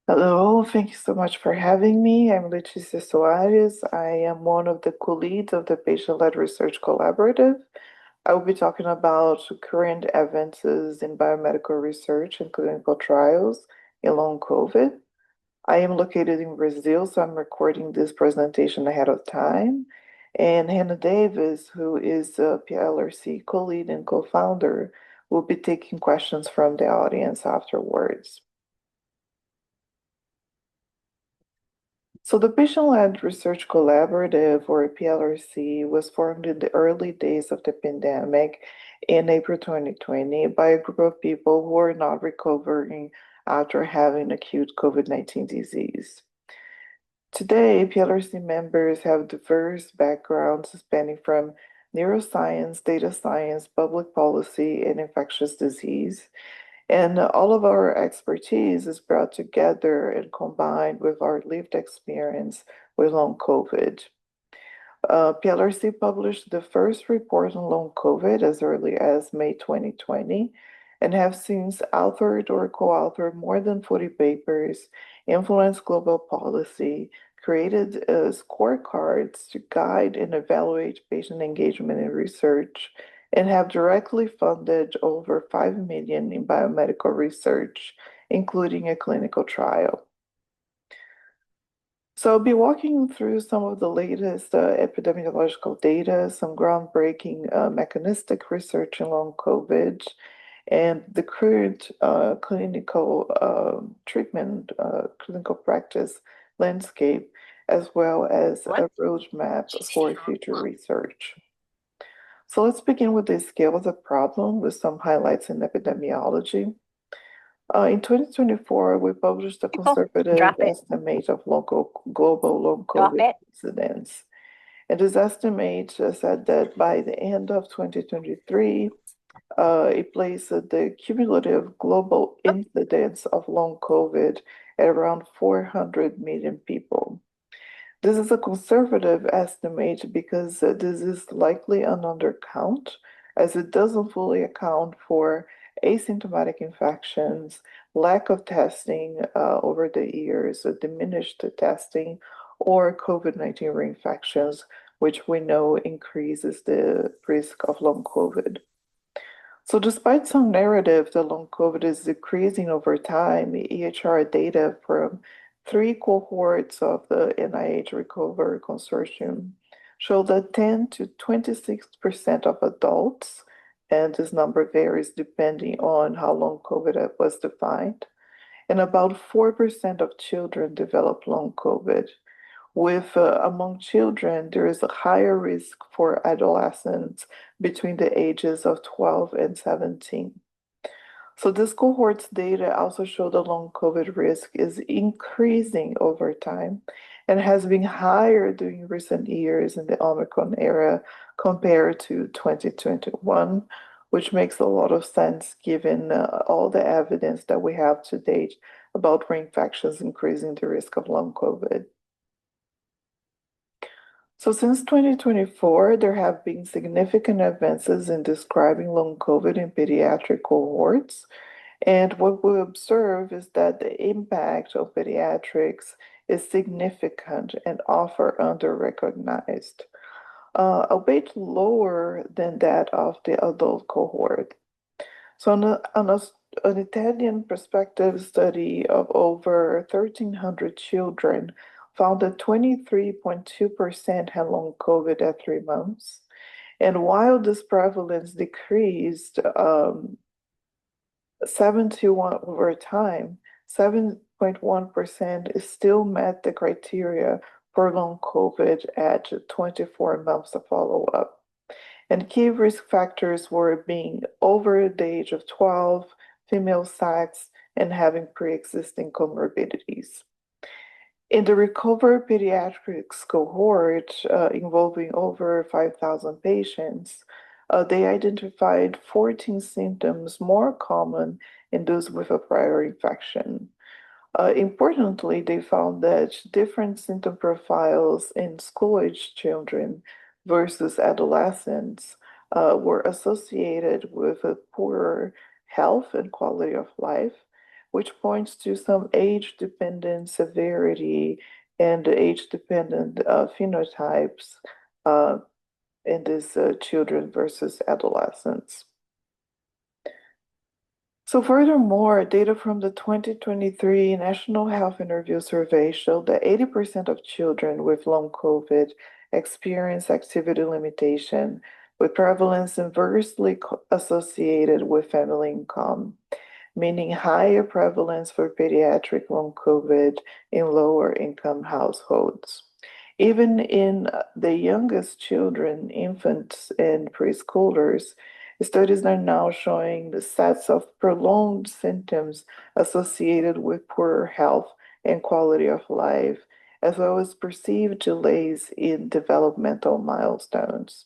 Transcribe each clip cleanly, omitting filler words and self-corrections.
Hello, thank you so much for having me. I'm Leticia Soares. I am one of the co-leads of the Patient-Led Research Collaborative. I will be talking about current advances in biomedical research and clinical trials in long COVID. I am located in Brazil, so I'm recording this presentation ahead of time. And Hannah Davis, who is a PLRC co-lead and co-founder, will be taking questions from the audience afterwards. So the Patient-Led Research Collaborative, or PLRC, was formed in the early days of the pandemic in April 2020 by a group of people who are not recovering after having acute COVID-19 disease. Today, PLRC members have diverse backgrounds spanning from neuroscience, data science, public policy, and infectious disease. And all of our expertise is brought together and combined with our lived experience with long COVID. PLRC published the first report on long COVID as early as May 2020 and have since authored or co-authored more than 40 papers, influenced global policy, created scorecards to guide and evaluate patient engagement in research, and have directly funded over 5 million in biomedical research, including a clinical trial. So I'll be walking through some of the latest epidemiological data, some groundbreaking mechanistic research in long COVID, and the current clinical treatment, clinical practice landscape, as well as a roadmap for future research. So let's begin with the scale of the problem with some highlights in epidemiology. In 2024, we published a conservative estimate of global long COVID incidence. And this estimate said that by the end of 2023, it placed the cumulative global incidence of long COVID at around 400 million people. This is a conservative estimate because this is likely an undercount, as it doesn't fully account for asymptomatic infections, lack of testing over the years, diminished testing, or COVID-19 reinfections, which we know increases the risk of long COVID. So despite some narrative that long COVID is decreasing over time, EHR data from 3 cohorts of the NIH Recovery Consortium show that 10 to 26% of adults, and this number varies depending on how long COVID was defined, and about 4% of children develop long COVID. With among children, there is a higher risk for adolescents between the ages of 12 and 17. So this cohort's data also show the long COVID risk is increasing over time and has been higher during recent years in the Omicron era compared to 2021, which makes a lot of sense given all the evidence that we have to date about reinfections increasing the risk of long COVID. So since 2024, there have been significant advances in describing long COVID in pediatric cohorts. And what we observe is that the impact of pediatrics is significant and often under-recognized, albeit lower than that of the adult cohort. So an Italian prospective study of over 1,300 children found that 23.2% had long COVID at 3 months. And while this prevalence decreased 7 to 1 over time, 7.1% still met the criteria for long COVID at 24 months of follow-up. And key risk factors were being over the age of 12, female sex, and having pre-existing comorbidities. In the Recover Pediatrics cohort, involving over 5,000 patients, they identified 14 symptoms more common in those with a prior infection. Importantly, they found that different symptom profiles in school-aged children versus adolescents were associated with a poorer health and quality of life, which points to some age-dependent severity and age-dependent phenotypes in these children versus adolescents. So furthermore, data from the 2023 National Health Interview Survey showed that 80% of children with long COVID experience activity limitation, with prevalence inversely associated with family income, meaning higher prevalence for pediatric long COVID in lower income households. Even in the youngest children, infants and preschoolers, studies are now showing the sets of prolonged symptoms associated with poor health and quality of life, as well as perceived delays in developmental milestones.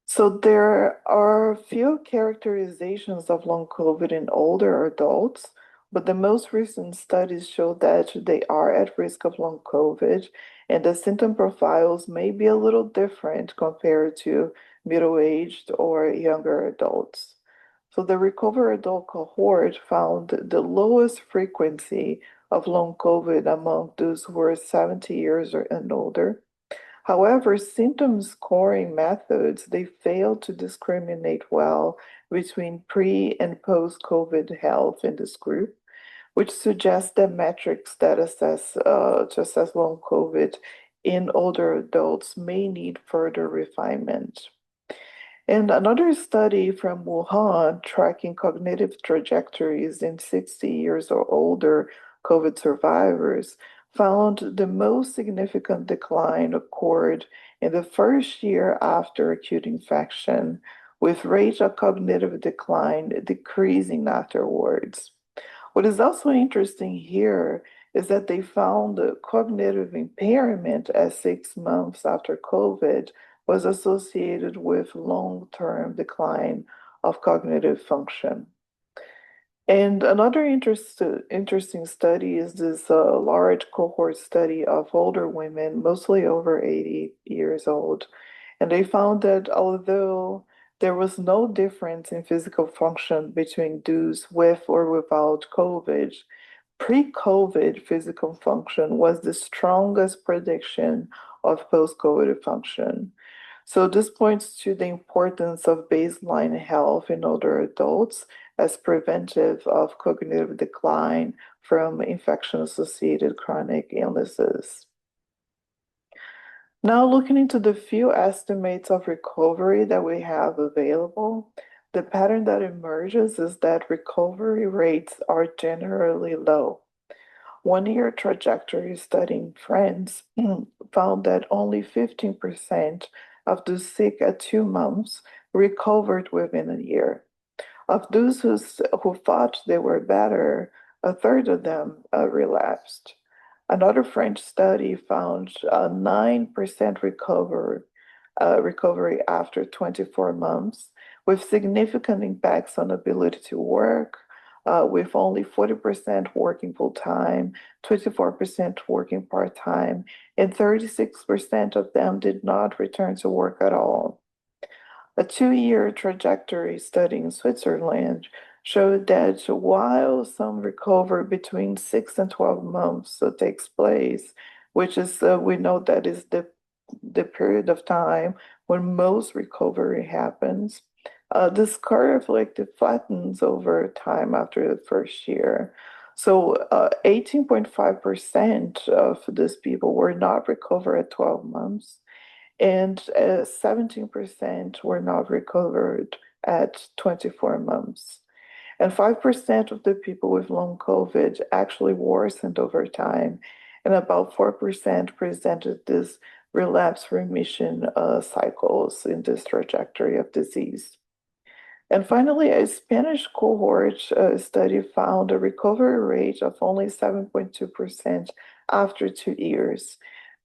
So there are few characterizations of long COVID in older adults, but the most recent studies show that they are at risk of long COVID, and the symptom profiles may be a little different compared to middle-aged or younger adults. So the recovered adult cohort found the lowest frequency of long COVID among those who were 70 years and older. However, symptom scoring methods, they fail to discriminate well between pre and post-COVID health in this group, which suggests that metrics that assess just as long COVID in older adults may need further refinement. And another study from Wuhan tracking cognitive trajectories in 60 years or older COVID survivors found the most significant decline occurred in the first year after acute infection, with rate of cognitive decline decreasing afterwards. What is also interesting here is that they found the cognitive impairment at 6 months after COVID was associated with long-term decline of cognitive function. And another interesting study is this large cohort study of older women, mostly over 80 years old. And they found that although there was no difference in physical function between those with or without COVID, pre-COVID physical function was the strongest prediction of post-COVID function. So this points to the importance of baseline health in older adults as preventive of cognitive decline from infection-associated chronic illnesses. Now, looking into the few estimates of recovery that we have available, the pattern that emerges is that recovery rates are generally low. One-year trajectory study in France found that only 15% of the sick at 2 months recovered within a year. Of those who thought they were better, a third of them relapsed. Another French study found 9% recovery after 24 months, with significant impacts on ability to work, with only 40% working full-time, 24% working part-time, and 36% of them did not return to work at all. A 2-year trajectory study in Switzerland showed that while some recover between 6 and 12 months takes place, which is, we know that is the period of time when most recovery happens, this curve it flattens over time after the first year. So 18.5% of these people were not recovered at 12 months, and 17% were not recovered at 24 months. And 5% of the people with long COVID actually worsened over time, and about 4% presented this relapse remission cycles in this trajectory of disease. And finally, a Spanish cohort study found a recovery rate of only 7.2% after 2 years.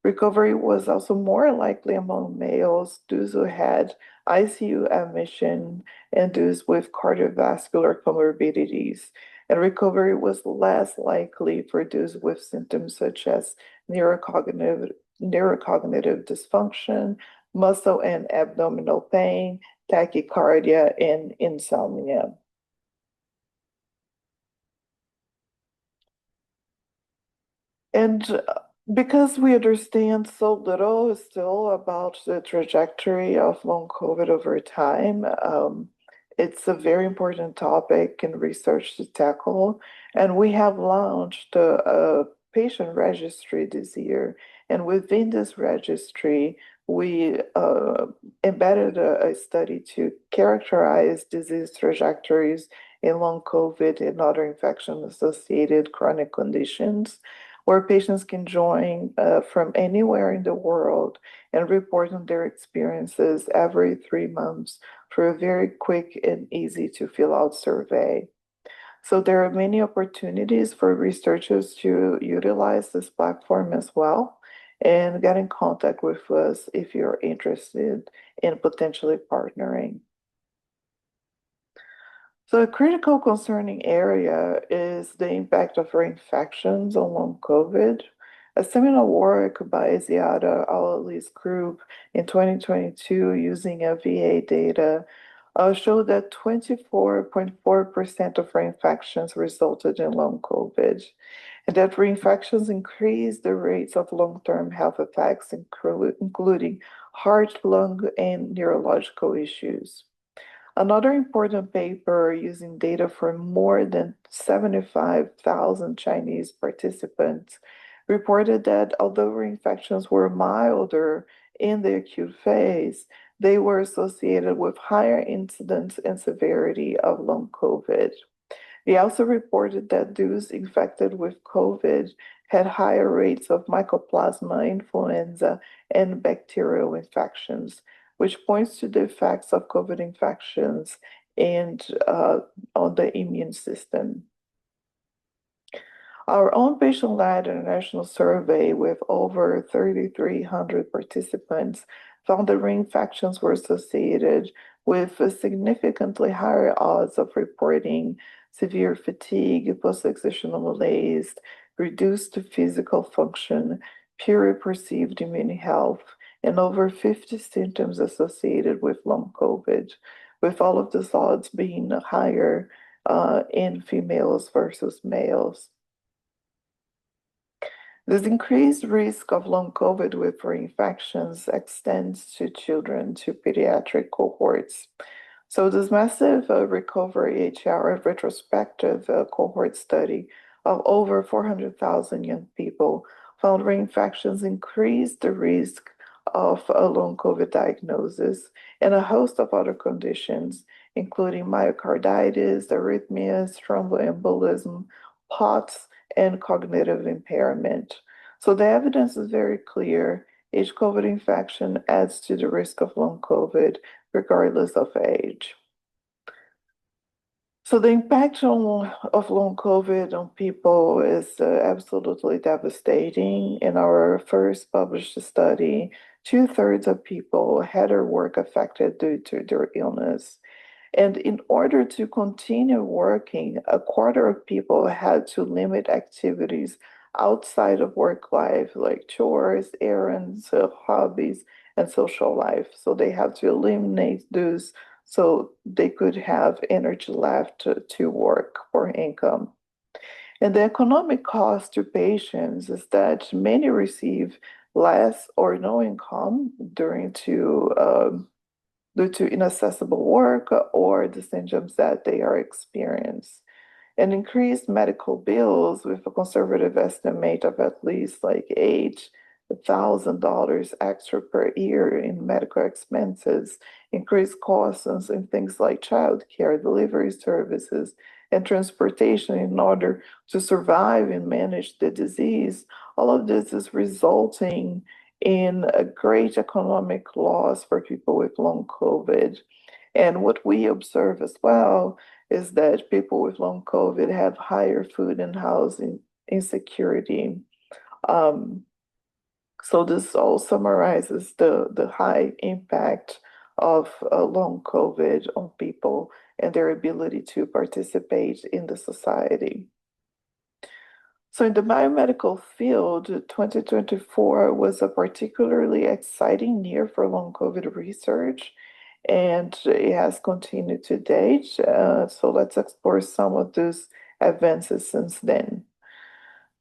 Recovery was also more likely among males, those who had ICU admission, and those with cardiovascular comorbidities. And recovery was less likely for those with symptoms such as neurocognitive dysfunction, muscle and abdominal pain, tachycardia, and insomnia. And because we understand so little still about the trajectory of long COVID over time, it's a very important topic in research to tackle. And we have launched a patient registry this year. And within this registry, we embedded a study to characterize disease trajectories in long COVID and other infection-associated chronic conditions where patients can join from anywhere in the world and report on their experiences every 3 months for a very quick and easy to fill out survey. So there are many opportunities for researchers to utilize this platform as well and get in contact with us if you're interested in potentially partnering. So a critical concerning area is the impact of reinfections on long COVID. A seminal work by Ziada Al-Ali's group in 2022 using VA data showed that 24.4% of reinfections resulted in long COVID, and that reinfections increased the rates of long-term health effects, including heart, lung, and neurological issues. Another important paper using data from more than 75,000 Chinese participants reported that although reinfections were milder in the acute phase, they were associated with higher incidence and severity of long COVID. They also reported that those infected with COVID had higher rates of mycoplasma, influenza, and bacterial infections, which points to the effects of COVID infections and on the immune system. Our own patient-led international survey with over 3,300 participants found that reinfections were associated with a significantly higher odds of reporting severe fatigue, post-exertional malaise, reduced physical function, pure perceived immune health, and over 50 symptoms associated with long COVID, with all of these odds being higher in females versus males. This increased risk of long COVID with reinfections extends to children to pediatric cohorts. So this massive recovery HRA retrospective cohort study of over 400,000 young people found reinfections increased the risk of a long COVID diagnosis and a host of other conditions, including myocarditis, arrhythmias, thromboembolism, POTS, and cognitive impairment. So the evidence is very clear. Each COVID infection adds to the risk of long COVID, regardless of age. So the impact of long COVID on people is absolutely devastating. In our first published study, 2/3 of people had their work affected due to their illness. And in order to continue working, a quarter of people had to limit activities outside of work life, like chores, errands, hobbies, and social life. So they have to eliminate those so they could have energy left to work for income. And the economic cost to patients is that many receive less or no income due to inaccessible work or the symptoms that they are experiencing. And increased medical bills with a conservative estimate of at least like $8,000 extra per year in medical expenses, increased costs in things like childcare, delivery services, and transportation in order to survive and manage the disease. All of this is resulting in a great economic loss for people with long COVID. And what we observe as well is that people with long COVID have higher food and housing insecurity. Um, so this all summarizes the high impact of long COVID on people and their ability to participate in the society. So in the biomedical field, 2024 was a particularly exciting year for long COVID research, and it has continued to date. So let's explore some of those advances since then.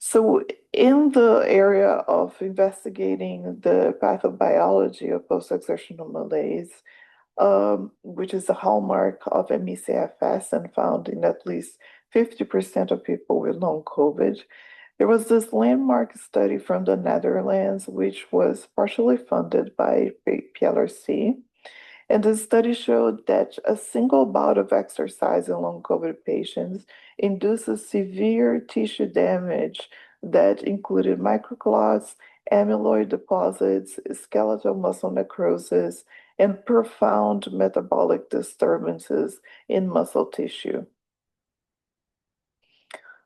So, in the area of investigating the pathobiology of post-exertional malaise, which is a hallmark of ME/CFS and found in at least 50% of people with long COVID, there was this landmark study from the Netherlands, which was partially funded by PLRC. And the study showed that a single bout of exercise in long COVID patients induces severe tissue damage that included microclots, amyloid deposits, skeletal muscle necrosis, and profound metabolic disturbances in muscle tissue.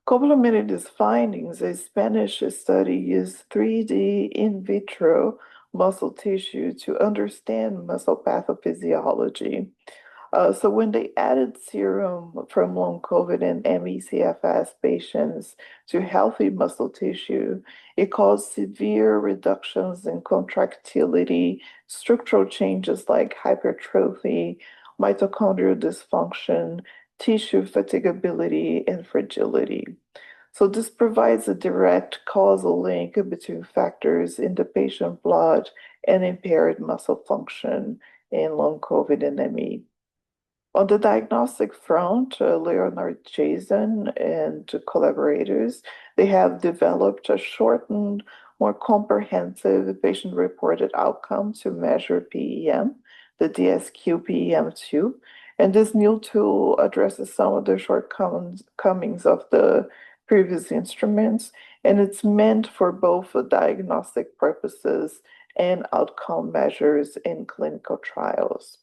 Complementing these findings, a Spanish study used 3D in vitro muscle tissue to understand muscle pathophysiology. So when they added serum from long COVID and ME/CFS patients to healthy muscle tissue, it caused severe reductions in contractility, structural changes like hypertrophy, mitochondrial dysfunction, tissue fatigability, and fragility. So this provides a direct causal link between factors in the patient blood and impaired muscle function in long COVID and ME. On the diagnostic front, Leonard Jason and collaborators, they have developed a shortened, more comprehensive patient-reported outcome to measure PEM, the DSQ-PEM2. And this new tool addresses some of the shortcomings of the previous instruments, and it's meant for both diagnostic purposes and outcome measures in clinical trials.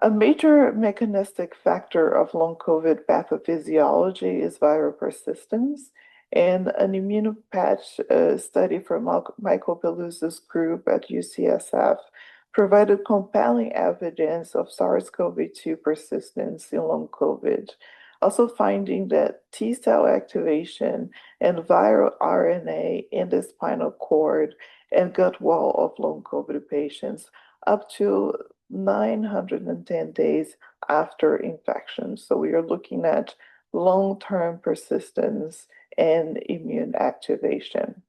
A major mechanistic factor of long COVID pathophysiology is viral persistence, and an immunopatch study from Michael Belusa's group at UCSF provided compelling evidence of SARS-CoV-2 persistence in long COVID, also finding that T cell activation and viral RNA in the spinal cord and gut wall of long COVID patients up to 910 days after infection. So we are looking at long-term persistence and immune activation.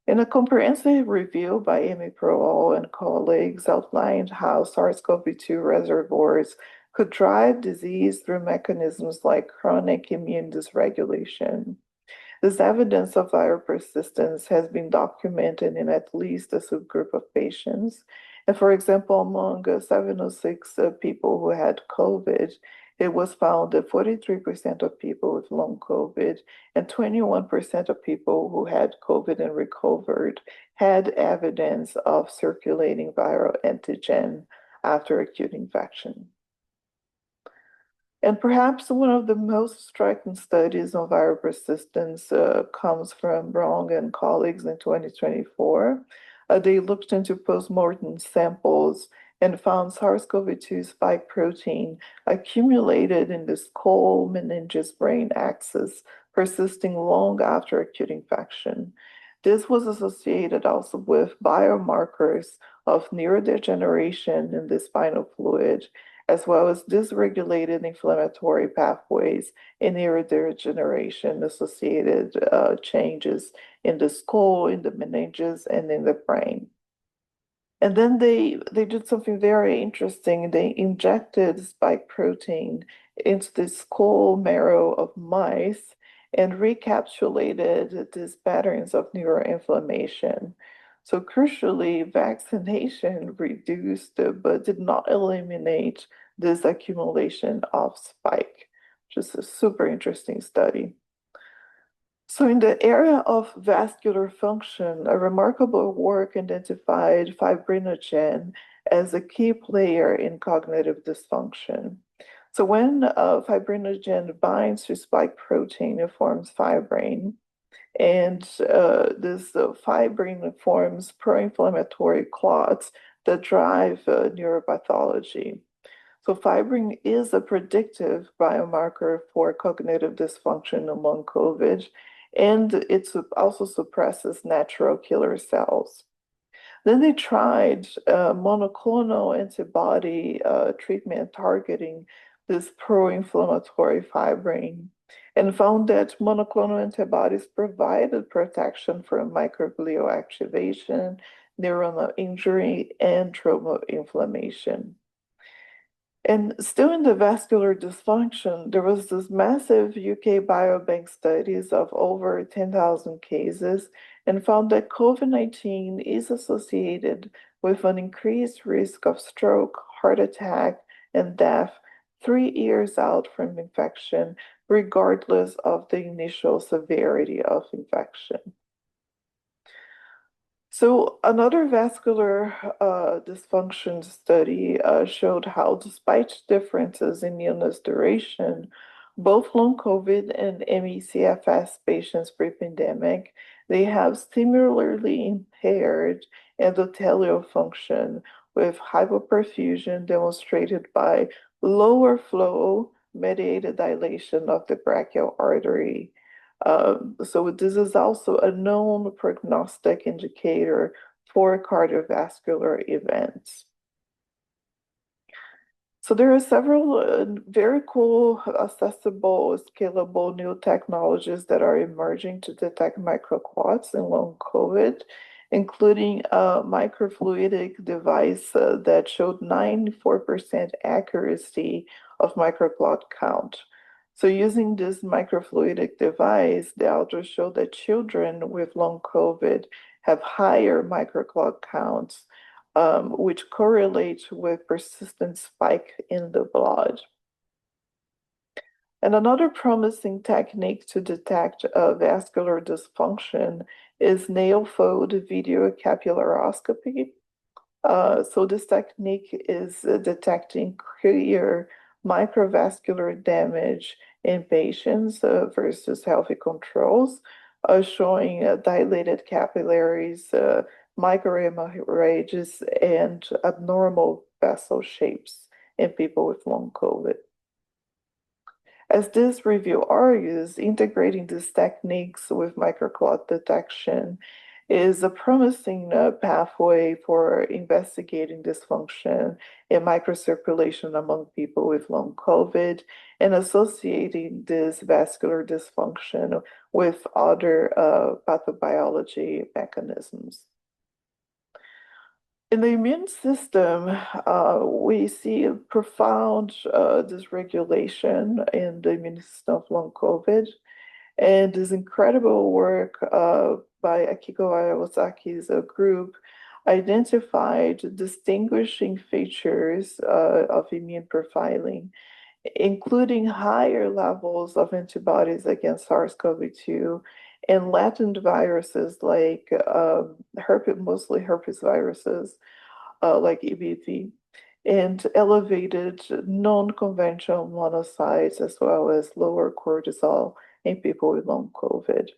In a comprehensive review by Amy Proal and colleagues outlined how SARS-CoV-2 reservoirs could drive disease through mechanisms like chronic immune dysregulation. This evidence of viral persistence has been documented in at least a subgroup of patients. And for example, among 706 people who had COVID, it was found that 43% of people with long COVID and 21% of people who had COVID and recovered had evidence of circulating viral antigen after acute infection. And perhaps one of the most striking studies on viral persistence comes from Brong and colleagues in 2024. They looked into postmortem samples and found SARS-CoV-2 spike protein accumulated in the skull meninges brain axis, persisting long after acute infection. This was associated also with biomarkers of neurodegeneration in the spinal fluid, as well as dysregulated inflammatory pathways and neurodegeneration associated changes in the skull, in the meninges, and in the brain. And then they did something very interesting. They injected spike protein into the skull marrow of mice and recapitulated these patterns of neuroinflammation. So crucially, vaccination reduced but did not eliminate this accumulation of spike, which is a super interesting study. So in the area of vascular function, a remarkable work identified fibrinogen as a key player in cognitive dysfunction. So when fibrinogen binds to spike protein, it forms fibrin. And this fibrin forms pro-inflammatory clots that drive neuropathology. So fibrin is a predictive biomarker for cognitive dysfunction among COVID, and it also suppresses natural killer cells. Then they tried monoclonal antibody treatment targeting this pro-inflammatory fibrin. and found that monoclonal antibodies provided protection from microglial activation, neuronal injury, and trauma inflammation. And still in the vascular dysfunction, there was this massive UK biobank studies of over 10,000 cases and found that COVID-19 is associated with an increased risk of stroke, heart attack, and death 3 years out from infection, regardless of the initial severity of infection. So another vascular dysfunction study showed how, despite differences in illness duration, both long COVID and ME/CFS patients pre-pandemic, they have similarly impaired endothelial function with hypoperfusion demonstrated by lower flow mediated dilation of the brachial artery. So this is also a known prognostic indicator for cardiovascular events. So there are several very cool, accessible, scalable new technologies that are emerging to detect microclots in long COVID, including a microfluidic device that showed 94% accuracy of microclot count. So using this microfluidic device, the authors show that children with long COVID have higher microclot counts, which correlates with persistent spike in the blood. And another promising technique to detect vascular dysfunction is nail fold video capillaroscopy. So this technique is detecting clear microvascular damage in patients versus healthy controls, showing dilated capillaries, microhemorrhages, and abnormal vessel shapes in people with long COVID. As this review argues, integrating these techniques with microclot detection is a promising pathway for investigating dysfunction in microcirculation among people with long COVID and associating this vascular dysfunction with other pathobiology mechanisms. In the immune system, we see a profound dysregulation in the immune system of long COVID. And this incredible work by Akiko Iwasaki's group identified distinguishing features of immune profiling, including higher levels of antibodies against SARS-CoV-2 and latent viruses like mostly herpes viruses like EBV, and elevated non-conventional monocytes as well as lower cortisol in people with long COVID.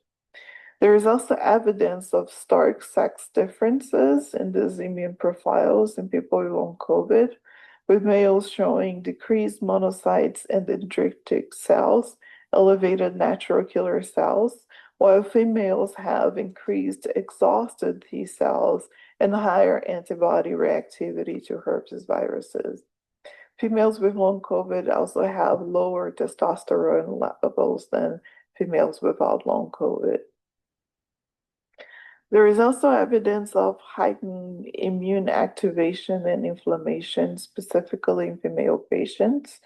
There is also evidence of stark sex differences in these immune profiles in people with long COVID, with males showing decreased monocytes and dendritic cells, elevated natural killer cells, while females have increased exhausted T cells and higher antibody reactivity to herpes viruses. Females with long COVID also have lower testosterone levels than females without long COVID. There is also evidence of heightened immune activation and inflammation, specifically in female patients.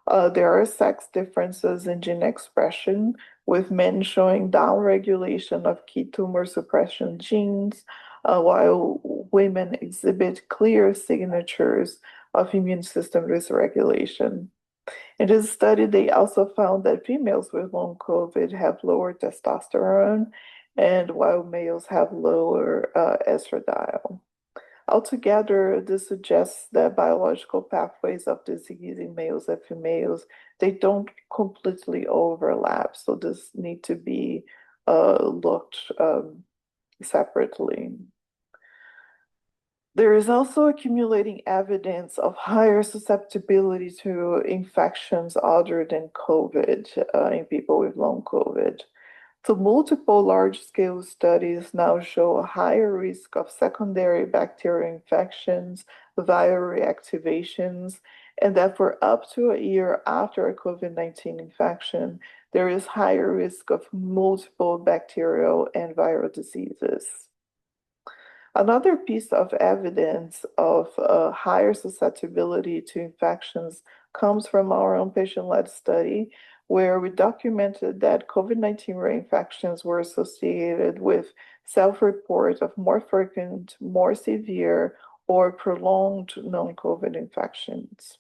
There are sex differences in gene expression, with men showing downregulation of key tumor suppression genes, while women exhibit clear signatures of immune system dysregulation. In this study, they also found that females with long COVID have lower testosterone, and while males have lower estradiol. Altogether, this suggests that biological pathways of disease in males and females, they don't completely overlap, so this need to be looked separately. There is also accumulating evidence of higher susceptibility to infections other than COVID in people with long COVID. So multiple large-scale studies now show a higher risk of secondary bacterial infections, viral reactivations, and that for up to a year after a COVID-19 infection, there is higher risk of multiple bacterial and viral diseases. Another piece of evidence of higher susceptibility to infections comes from our own patient-led study, where we documented that COVID-19 reinfections were associated with self-report of more frequent, more severe, or prolonged non-COVID infections.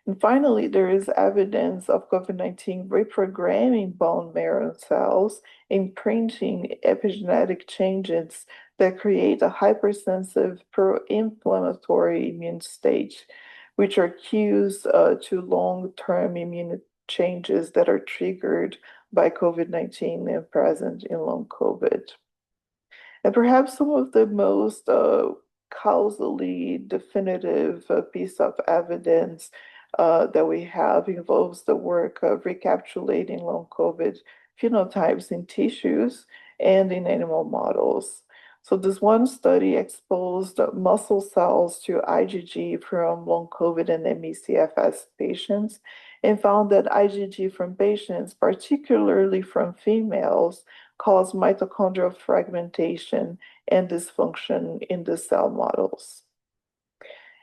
And finally, there is evidence of COVID-19 reprogramming bone marrow cells, imprinting epigenetic changes that create a hypersensitive pro-inflammatory immune state, which are cues to long-term immune changes that are triggered by COVID-19 and present in long COVID. And perhaps some of the most causally definitive piece of evidence that we have involves the work of recapitulating long COVID phenotypes in tissues and in animal models. So this one study exposed muscle cells to IgG from long COVID and ME/CFS patients and found that IgG from patients, particularly from females, cause mitochondrial fragmentation and dysfunction in the cell models.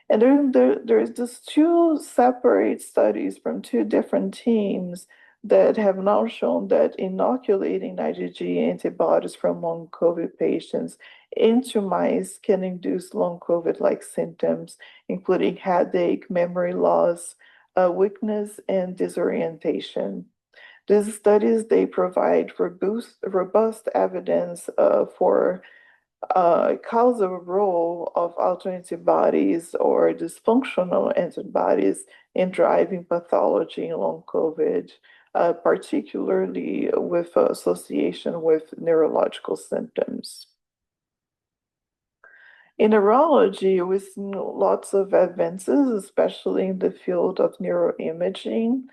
And there's just two separate studies from two different teams that have now shown that inoculating IgG antibodies from long COVID patients into mice can induce long COVID-like symptoms, including headache, memory loss, weakness, and disorientation. These studies, they provide robust evidence for causal role of autoantibodies or dysfunctional antibodies in driving pathology in long COVID, particularly with association with neurological symptoms. In neurology, we've seen lots of advances, especially in the field of neuroimaging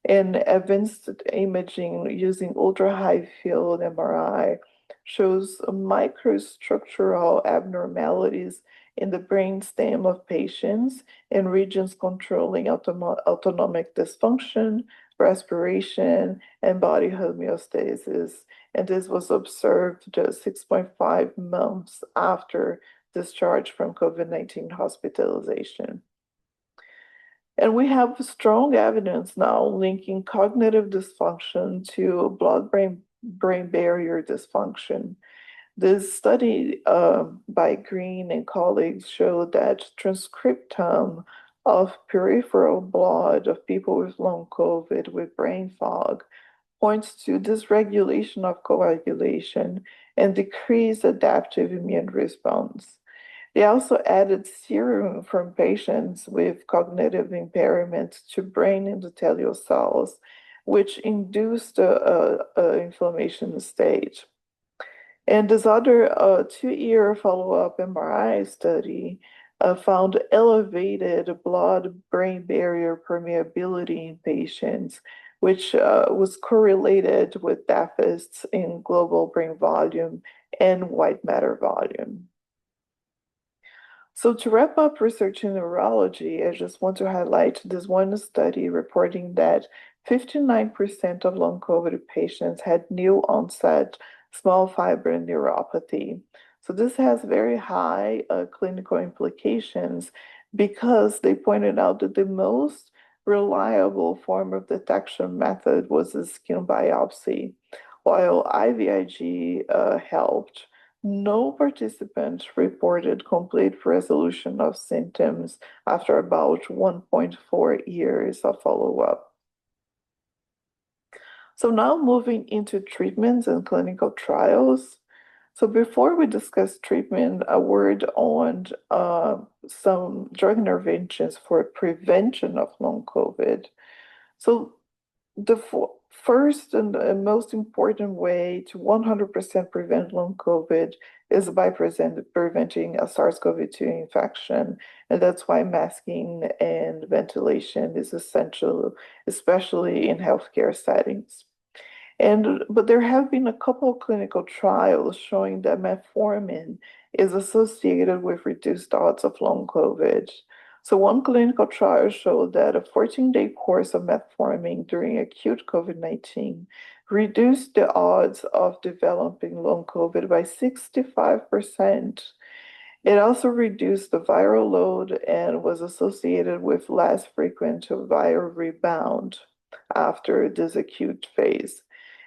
and advanced imaging using ultra-high field MRI shows microstructural abnormalities in the brainstem of patients in regions controlling autonomic dysfunction, respiration, and body homeostasis. And this was observed just 6.5 months after discharge from COVID-19 hospitalization. And we have strong evidence now linking cognitive dysfunction to blood-brain barrier dysfunction. This study by Green and colleagues showed that transcriptome of peripheral blood of people with long COVID with brain fog points to dysregulation of coagulation and decreased adaptive immune response. They also added serum from patients with cognitive impairment to brain endothelial cells, which induced inflammation stage. And this other 2-year follow-up MRI study found elevated blood-brain barrier permeability in patients, which was correlated with deficits in global brain volume and white matter volume. So to wrap up research in neurology, I just want to highlight this one study reporting that 59% of long COVID patients had new onset small fiber neuropathy. So this has very high clinical implications because they pointed out that the most reliable form of detection method was a skin biopsy, while IVIG helped. No participant reported complete resolution of symptoms after about 1.4 years of follow-up. So now moving into treatments and clinical trials. So before we discuss treatment, a word on some drug interventions for prevention of long COVID. So the first and most important way to 100% prevent long COVID is by preventing a SARS-CoV-2 infection. And that's why masking and ventilation is essential, especially in healthcare settings. But there have been a couple of clinical trials showing that metformin is associated with reduced odds of long COVID. So one clinical trial showed that a 14-day course of metformin during acute COVID-19 reduced the odds of developing long COVID by 65%. It also reduced the viral load and was associated with less frequent viral rebound after this acute phase.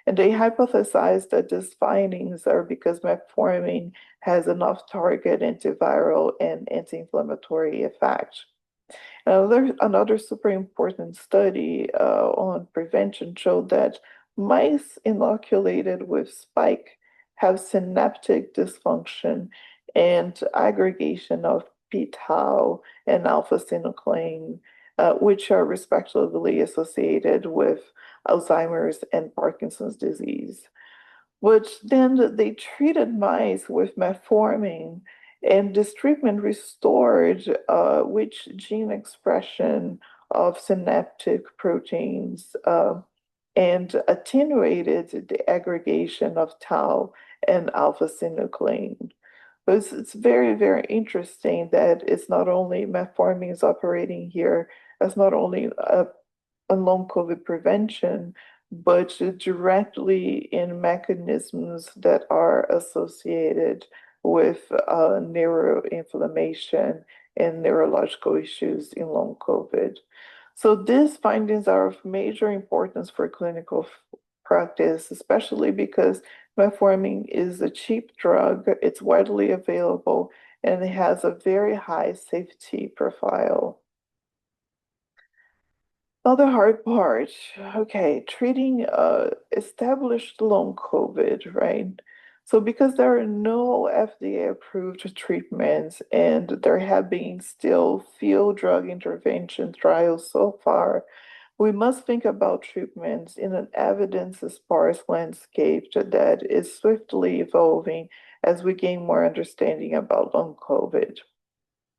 And they hypothesized that these findings are because metformin has enough target antiviral and anti-inflammatory effect. Another super important study on prevention showed that mice inoculated with spike have synaptic dysfunction and aggregation of p-tau and alpha-synuclein, which are respectively associated with Alzheimer's and Parkinson's disease. But then they treated mice with metformin, and this treatment restored which gene expression of synaptic proteins and attenuated the aggregation of tau and alpha-synuclein. But it's very, very interesting that it's not only metformin is operating here as not only a long COVID prevention, but directly in mechanisms that are associated with neuroinflammation and neurological issues in long COVID. So these findings are of major importance for clinical practice, especially because metformin is a cheap drug, it's widely available, and it has a very high safety profile. Now the hard part, okay, treating established long COVID, right? So because there are no FDA-approved treatments and there have been still few drug intervention trials so far, we must think about treatments in an evidence-sparse landscape that is swiftly evolving as we gain more understanding about long COVID.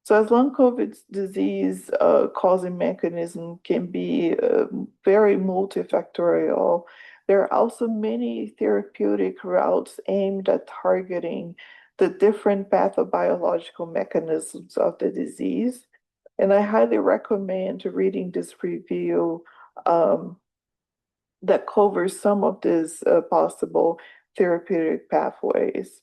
So as long COVID disease causing mechanism can be very multifactorial, there are also many therapeutic routes aimed at targeting the different pathobiological mechanisms of the disease. And I highly recommend reading this review that covers some of these possible therapeutic pathways.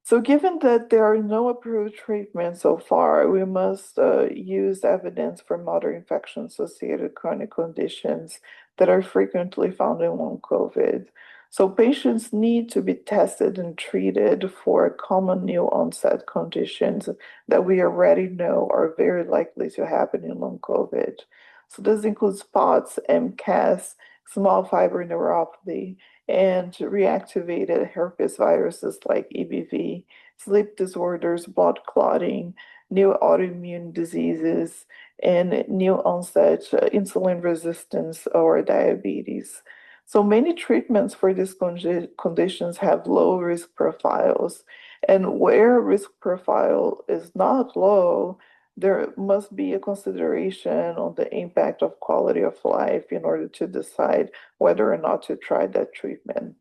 So given that there are no approved treatments so far, we must use evidence from other infection-associated chronic conditions that are frequently found in long COVID. So patients need to be tested and treated for common new onset conditions that we already know are very likely to happen in long COVID. So this includes POTS, MCAS, small fiber neuropathy, and reactivated herpes viruses like EBV, sleep disorders, blood clotting, new autoimmune diseases, and new onset insulin resistance or diabetes. So many treatments for these conditions have low risk profiles. And where risk profile is not low, there must be a consideration on the impact of quality of life in order to decide whether or not to try that treatment.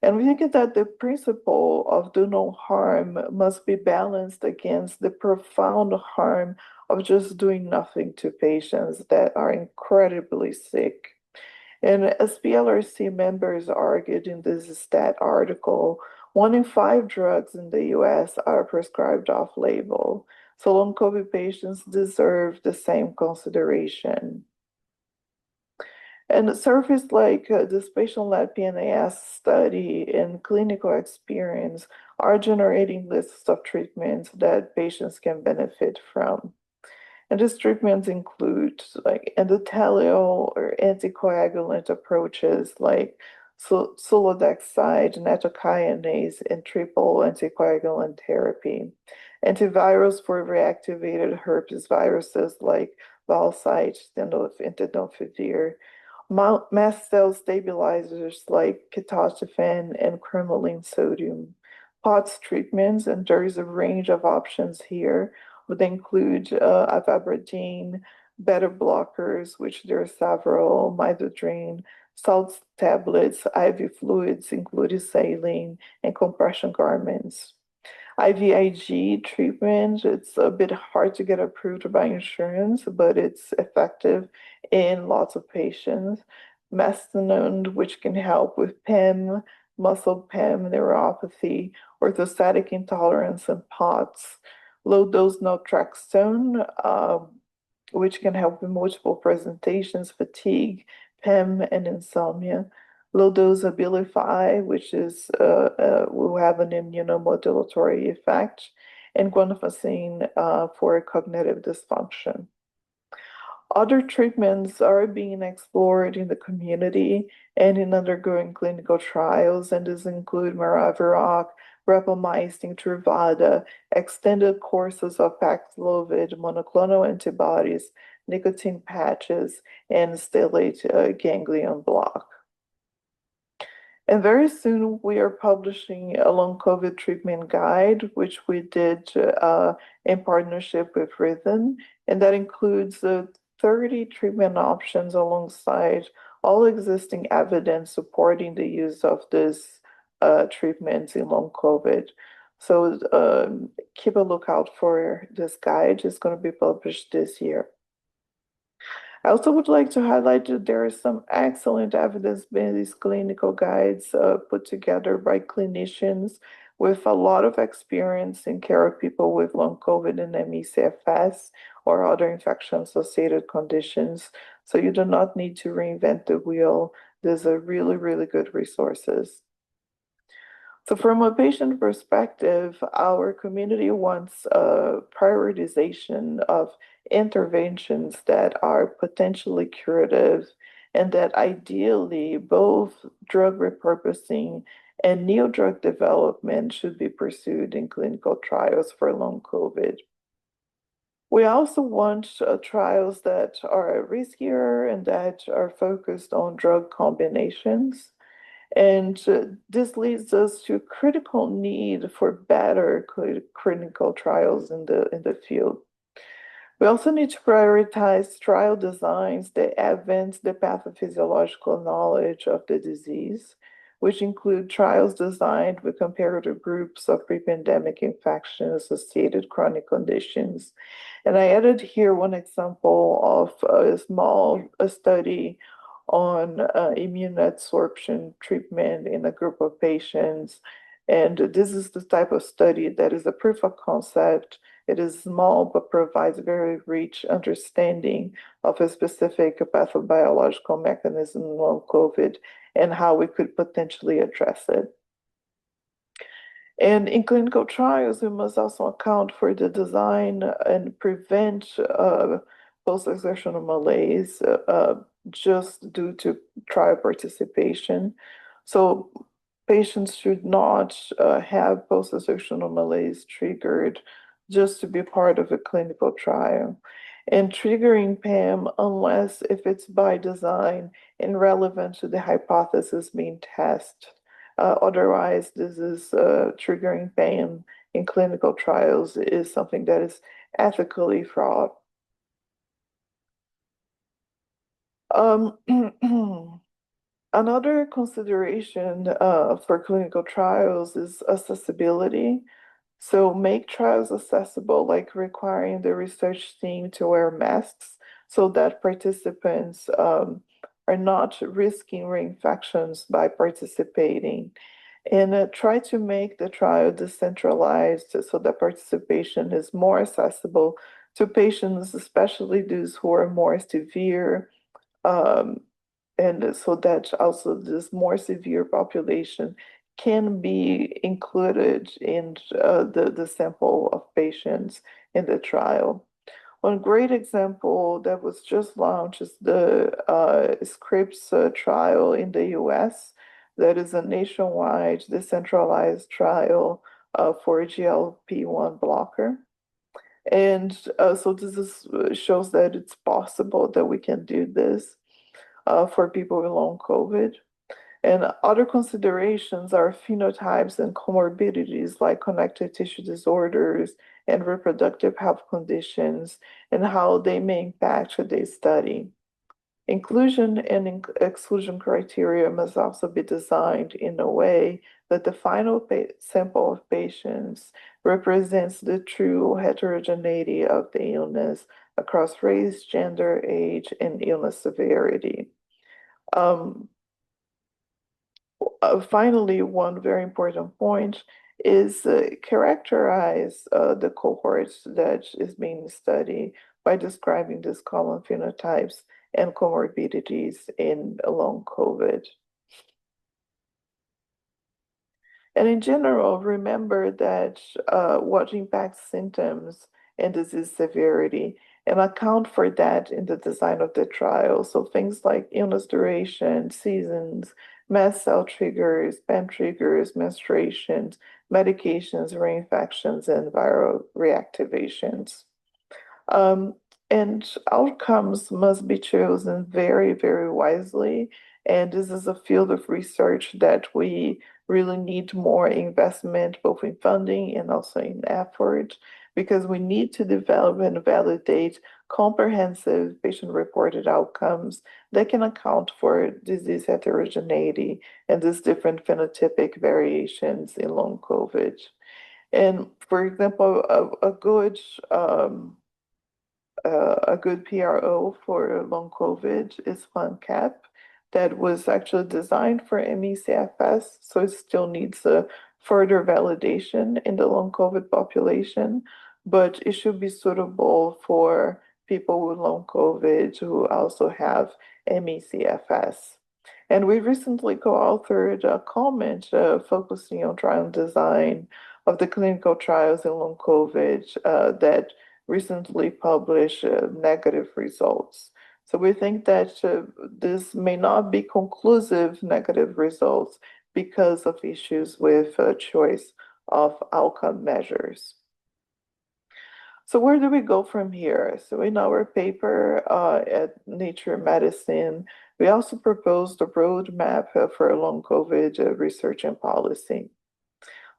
And we think that the principle of do no harm must be balanced against the profound harm of just doing nothing to patients that are incredibly sick. And as PLRC members argued in this STAT article, 1 in 5 drugs in the US are prescribed off label. So long COVID patients deserve the same consideration. And surveys like the patient-led PNAS study and clinical experience are generating lists of treatments that patients can benefit from. And these treatments include like endothelial or anticoagulant approaches like sulodexide, nattokinase, and triple anticoagulant therapy. Antivirals for reactivated herpes viruses like Valsite, tenofovir, mast cell stabilizers like ketotifen and crinoline sodium. POTS treatments, and there is a range of options here, would include ivabradine, beta blockers, which there are several, midodrine, salt tablets, IV fluids, including saline, and compression garments. IVIG treatment, it's a bit hard to get approved by insurance, but it's effective in lots of patients. mastodon, which can help with PEM, muscle PEM, neuropathy, orthostatic intolerance, and POTS. Low-dose naltrexone, which can help with multiple presentations, fatigue, PEM, and insomnia. Low-dose Abilify, which will have an immunomodulatory effect, and guanfacine for cognitive dysfunction. Other treatments are being explored in the community and in undergoing clinical trials, and these include maraviroc, rapamycin, Truvada, extended courses of Paxlovid, monoclonal antibodies, nicotine patches, and stellate ganglion block. And very soon we are publishing a long COVID treatment guide, which we did in partnership with Rhythm, and that includes 30 treatment options alongside all existing evidence supporting the use of this treatments in long COVID. So keep a lookout for this guide. It's going to be published this year. I also would like to highlight that there is some excellent evidence-based clinical guides put together by clinicians with a lot of experience in care of people with long COVID and ME/CFS or other infection-associated conditions. So you do not need to reinvent the wheel. These are really, really good resources. So from a patient perspective, our community wants a prioritization of interventions that are potentially curative and that ideally both drug repurposing and new drug development should be pursued in clinical trials for long COVID. We also want trials that are riskier and that are focused on drug combinations. And this leads us to critical need for better clinical trials in the field. We also need to prioritize trial designs that advance the pathophysiological knowledge of the disease, which include trials designed with comparative groups of pre-pandemic infection-associated chronic conditions. And I added here one example of a small study on immune adsorption treatment in a group of patients. And this is the type of study that is a proof of concept. It is small, but provides very rich understanding of a specific pathobiological mechanism in long COVID and how we could potentially address it. And in clinical trials, we must also account for the design and prevent post-exertional malaise just due to trial participation. So patients should not have post-exertional malaise triggered just to be part of a clinical trial. And triggering PAM unless if it's by design and relevant to the hypothesis being tested. Otherwise, this is triggering PAM in clinical trials is something that is ethically fraught. Another consideration for clinical trials is accessibility. So make trials accessible, like requiring the research team to wear masks so that participants are not risking reinfections by participating. And try to make the trial decentralized so that participation is more accessible to patients, especially those who are more severe, and so that also this more severe population can be included in the sample of patients in the trial. One great example that was just launched is the Scripps trial in the US. That is a nationwide decentralized trial for a GLP-1 blocker. And so shows that it's possible that we can do this for people with long COVID. And other considerations are phenotypes and comorbidities like connective tissue disorders and reproductive health conditions and how they may impact the study. Inclusion and exclusion criteria must also be designed in a way that the final sample of patients represents the true heterogeneity of the illness across race, gender, age, and illness severity. Um, Finally, one very important point is characterize the cohorts that is being studied by describing these common phenotypes and comorbidities in long COVID. And in general, remember that what impacts symptoms and disease severity and account for that in the design of the trial. So things like illness duration, seasons, mast cell triggers, PEM triggers, menstruations, medications, reinfections, and viral reactivations. Um, and outcomes must be chosen very, very wisely. And this is a field of research that we really need more investment, both in funding and also in effort, because we need to develop and validate comprehensive patient-reported outcomes that can account for disease heterogeneity and these different phenotypic variations in long COVID. And for example, a good PRO for long COVID is FunCap that was actually designed for ME/CFS, so it still needs a further validation in the long COVID population, but it should be suitable for people with long COVID who also have ME/CFS. And we recently co-authored a comment focusing on trial design of the clinical trials in long COVID that recently published negative results. So we think that this may not be conclusive negative results because of issues with choice of outcome measures. So where do we go from here? So in our paper at Nature Medicine, we also proposed a roadmap for long COVID research and policy.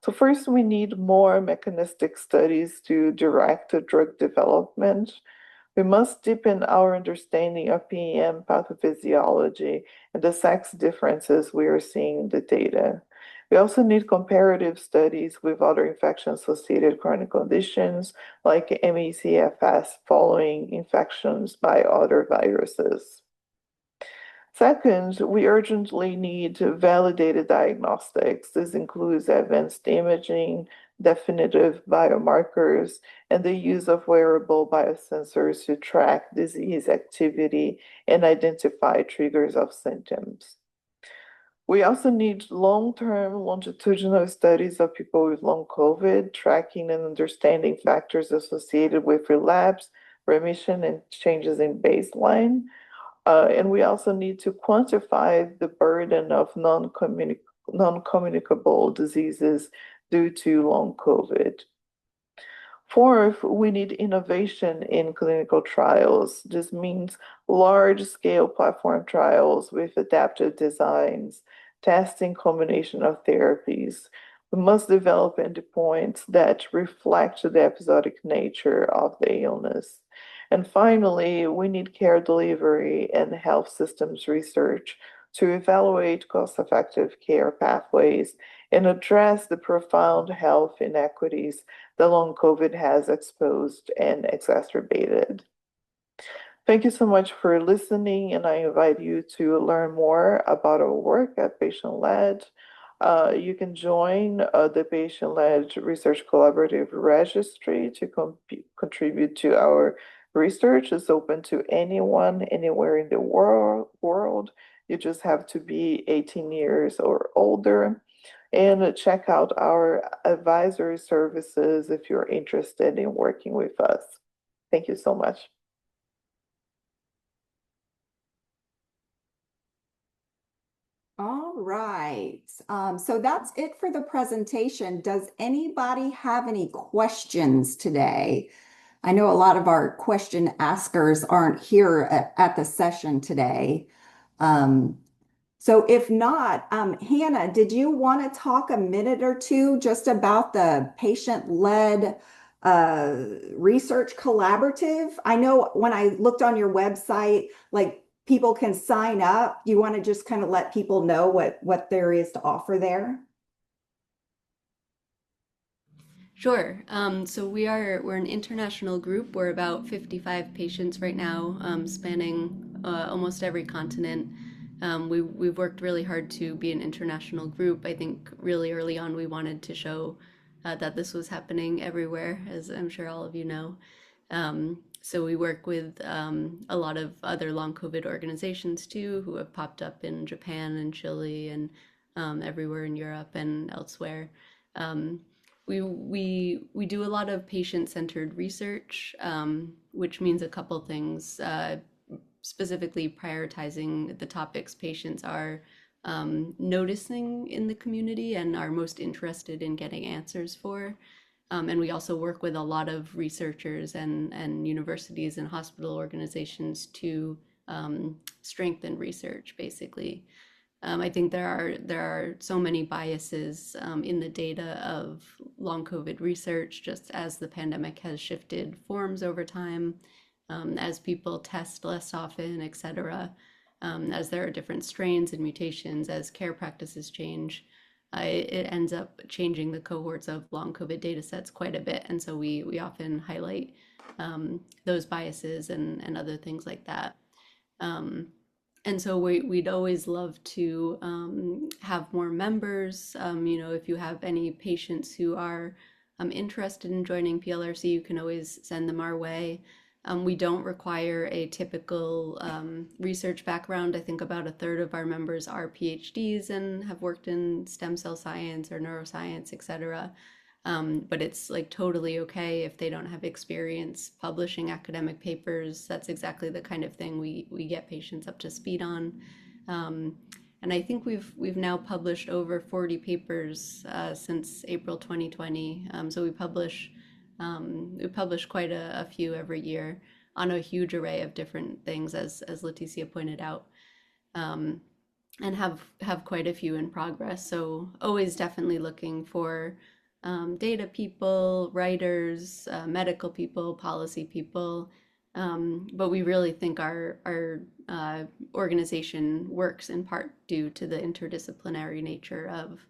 So first, we need more mechanistic studies to direct the drug development. We must deepen our understanding of PEM pathophysiology and the sex differences we are seeing in the data. We also need comparative studies with other infection-associated chronic conditions like ME/CFS following infections by other viruses. Second, we urgently need validated diagnostics. This includes advanced imaging, definitive biomarkers, and the use of wearable biosensors to track disease activity and identify triggers of symptoms. We also need long-term longitudinal studies of people with long COVID, tracking and understanding factors associated with relapse, remission, and changes in baseline. And we also need to quantify the burden of non-communicable diseases due to long COVID. Fourth, we need innovation in clinical trials. This means large-scale platform trials with adaptive designs, testing combination of therapies. We must develop endpoints that reflect the episodic nature of the illness. And finally, we need care delivery and health systems research to evaluate cost-effective care pathways and address the profound health inequities the long COVID has exposed and exacerbated. Thank you so much for listening, and I invite you to learn more about our work at Patient-Led. You can join the Patient-Led Research Collaborative Registry to contribute to our research. It's open to anyone, anywhere in the world. You just have to be 18 years or older. And check out our advisory services if you're interested in working with us. Thank you so much. All right. So that's it for the presentation. Does anybody have any questions today? I know a lot of our question askers aren't here at the session today. So if not, Hannah, did you want to talk a minute or two just about the patient-led research collaborative? I know when I looked on your website, like people can sign up. You want to just kind of let people know what there is to offer there? Sure. So we're an international group. We're about 55 patients right now, spanning almost every continent. We've worked really hard to be an international group. I think really early on we wanted to show that this was happening everywhere, as I'm sure all of you know. So we work with a lot of other long COVID organizations too, who have popped up in Japan and Chile and everywhere in Europe and elsewhere. We do a lot of patient-centered research, which means a couple things. Specifically prioritizing the topics patients are noticing in the community and are most interested in getting answers for. And we also work with a lot of researchers and universities and hospital organizations to strengthen research, basically. I think there are so many biases in the data of long COVID research, just as the pandemic has shifted forms over time, as people test less often, et cetera, as there are different strains and mutations, as care practices change. It ends up changing the cohorts of long COVID data sets quite a bit. And so we often highlight those biases and other things like that. And so we'd always love to have more members. If you have any patients who are interested in joining PLRC, you can always send them our way. We don't require a typical research background. I think about a third of our members are PhDs and have worked in stem cell science or neuroscience, et cetera. But it's like totally okay if they don't have experience publishing academic papers. That's exactly the kind of thing we get patients up to speed on. And I think we've now published over 40 papers since April 2020. So we publish quite a few every year on a huge array of different things, as Leticia pointed out, and have quite a few in progress. So always definitely looking for data people, writers, medical people, policy people. But we really think our organization works in part due to the interdisciplinary nature of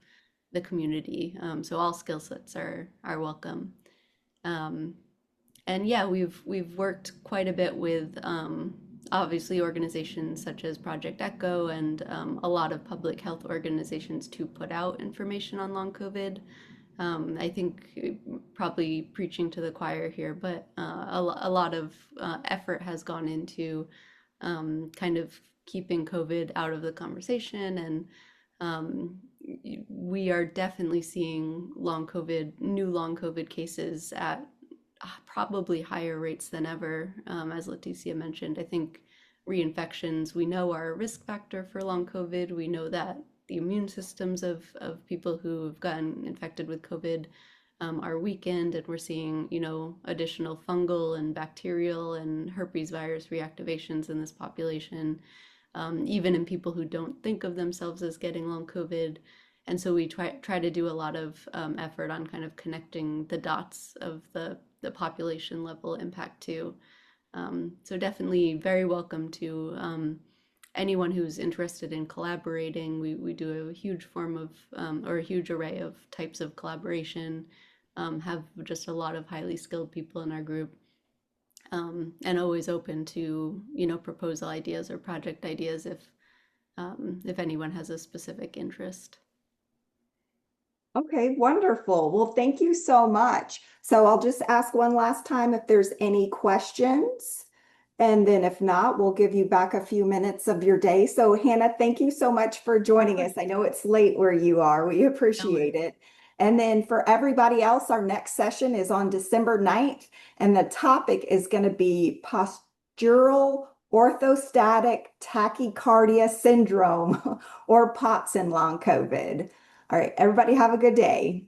the community. So all skill sets are welcome. And yeah, we've worked quite a bit with obviously organizations such as Project ECHO and a lot of public health organizations to put out information on long COVID. I think probably preaching to the choir here, but a lot of effort has gone into kind of keeping COVID out of the conversation, and we are definitely seeing new long COVID cases at probably higher rates than ever, as Leticia mentioned. I think reinfections, we know, are a risk factor for long COVID. We know that the immune systems of people who've gotten infected with COVID are weakened, and we're seeing, additional fungal and bacterial and herpes virus reactivations in this population, even in people who don't think of themselves as getting long COVID. And so we try to do a lot of effort on kind of connecting the dots of the population level impact too. So definitely very welcome to anyone who's interested in collaborating. We do a huge form of, or a huge array of types of collaboration, have just a lot of highly skilled people in our group, and always open to, proposal ideas or project ideas if anyone has a specific interest. Okay, wonderful. Well, thank you so much. So I'll just ask one last time if there's any questions. And then if not, we'll give you back a few minutes of your day. So Hannah, thank you so much for joining us. I know it's late where you are. We appreciate it. And then for everybody else, our next session is on December 9th. And the topic is going to be postural orthostatic tachycardia syndrome, or POTS, in long COVID. All right, everybody have a good day.